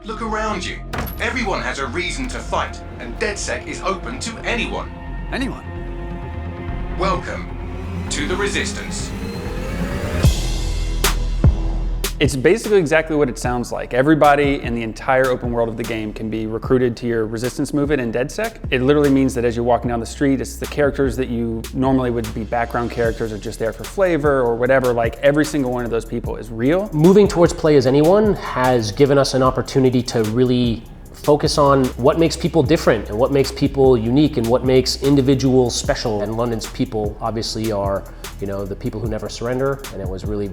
Look around you. Everyone has a reason to fight, and DedSec is open to anyone. Anyone? Welcome to the Resistance. It's basically exactly what it sounds like. Everybody in the entire open world of the game can be recruited to your resistance movement in DedSec. It literally means that as you're walking down the street, it's the characters that you normally would be background characters or just there for flavor or whatever, like every single one of those people is real. Moving towards play as anyone has given us an opportunity to really focus on what makes people different and what makes people unique and what makes individuals special. And London's people obviously are, the people who never surrender. And it was really,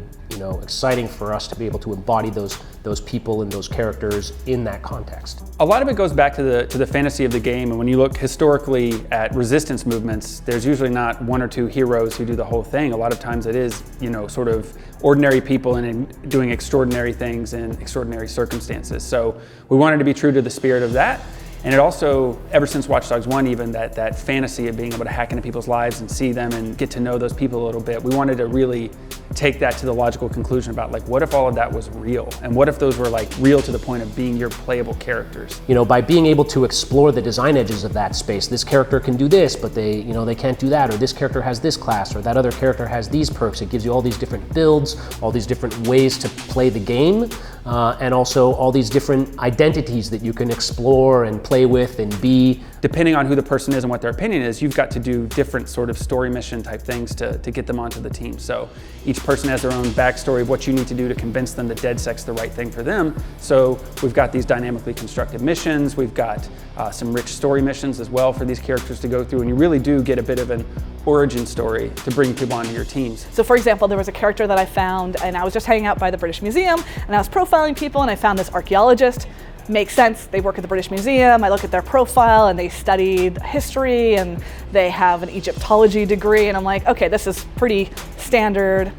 exciting for us to be able to embody those people and those characters in that context. A lot of it goes back to the fantasy of the game. And when you look historically at resistance movements, there's usually not one or two heroes who do the whole thing. A lot of times it is, sort of ordinary people and doing extraordinary things in extraordinary circumstances. So we wanted to be true to the spirit of that. And it also, ever since Watch Dogs 1 even, that fantasy of being able to hack into people's lives and see them and get to know those people a little bit, we wanted to really take that to the logical conclusion about what if all of that was real? And what if those were real to the point of being your playable characters? By being able to explore the design edges of that space, this character can do this, but they can't do that, or this character has this class, or that other character has these perks. It gives you all these different builds, all these different ways to play the game, and also all these different identities that you can explore and play with and be. Depending on who the person is and what their opinion is, you've got to do different sort of story mission type things to get them onto the team. So each person has their own backstory of what you need to do to convince them that DedSec's the right thing for them. So we've got these dynamically constructed missions, we've got some rich story missions as well for these characters to go through, and you really do get a bit of an origin story to bring people onto your teams. So for example, there was a character that I found, and I was just hanging out by the British Museum, and I was profiling people, and I found this archaeologist. Makes sense, they work at the British Museum, I look at their profile and they studied history and they have an Egyptology degree, and I'm like, okay, this is pretty standard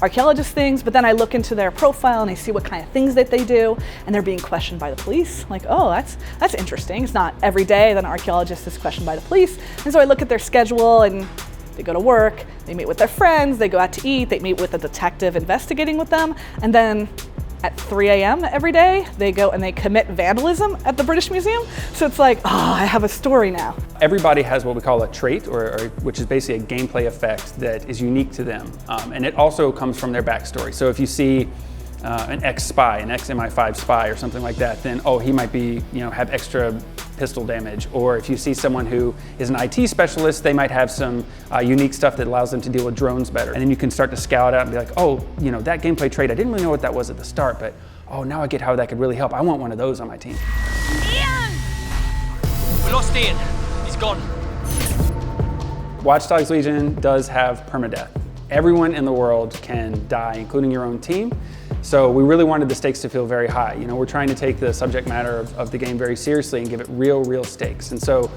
archaeologist things, but then I look into their profile and I see what kind of things that they do, and they're being questioned by the police. Like, oh, that's interesting. It's not every day that an archaeologist is questioned by the police. And so I look at their schedule and they go to work, they meet with their friends, they go out to eat, they meet with a detective investigating with them, and then at 3 a.m. every day, they go and they commit vandalism at the British Museum. So it's like, oh, I have a story now. Everybody has what we call a trait, or which is basically a gameplay effect that is unique to them. And it also comes from their backstory. So if you see an ex-spy, an ex-MI5 spy or something like that, then, oh, he might be, have extra pistol damage. Or if you see someone who is an IT specialist, they might have some unique stuff that allows them to deal with drones better. And then you can start to scout out and be like, oh, that gameplay trait, I didn't really know what that was at the start, but oh, now I get how that could really help. I want one of those on my team. Ian! We lost Ian. He's gone. Watch Dogs Legion does have Perma Death. Everyone in the world can die, including your own team. So we really wanted the stakes to feel very high. We're trying to take the subject matter of the game very seriously and give it real stakes. And so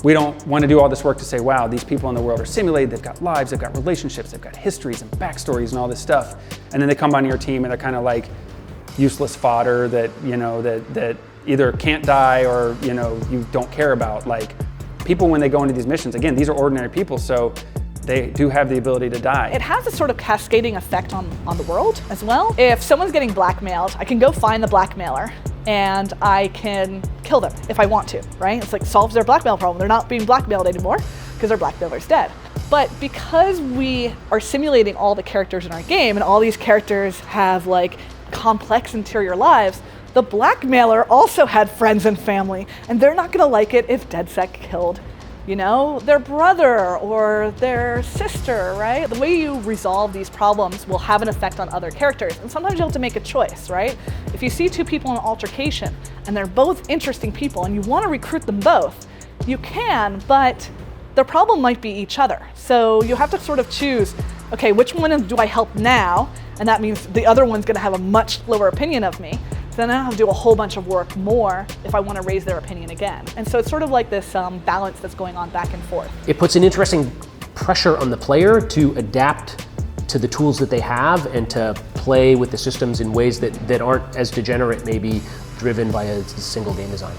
we don't want to do all this work to say, wow, these people in the world are simulated, they've got lives, they've got relationships, they've got histories and backstories and all this stuff. And then they come onto your team and they're kind of like useless fodder that, that either can't die or, you don't care about. Like, people when they go into these missions, again, these are ordinary people, so they do have the ability to die. It has a sort of cascading effect on the world as well. If someone's getting blackmailed, I can go find the blackmailer and I can kill them if I want to, right? It's like solves their blackmail problem. They're not being blackmailed anymore because their blackmailer's dead. But because we are simulating all the characters in our game and all these characters have complex interior lives, the blackmailer also had friends and family, and they're not gonna like it if DedSec killed their brother or their sister, right? The way you resolve these problems will have an effect on other characters. And sometimes you have to make a choice, right? If you see two people in an altercation and they're both interesting people and you want to recruit them both, you can, but their problem might be each other. So you have to sort of choose, okay, which one do I help now? And that means the other one's gonna have a much lower opinion of me. Then I have to do a whole bunch of work more if I want to raise their opinion again. And so it's sort of like this balance that's going on back and forth. It puts an interesting pressure on the player to adapt to the tools that they have and to play with the systems in ways that aren't as degenerate, maybe driven by a single game design.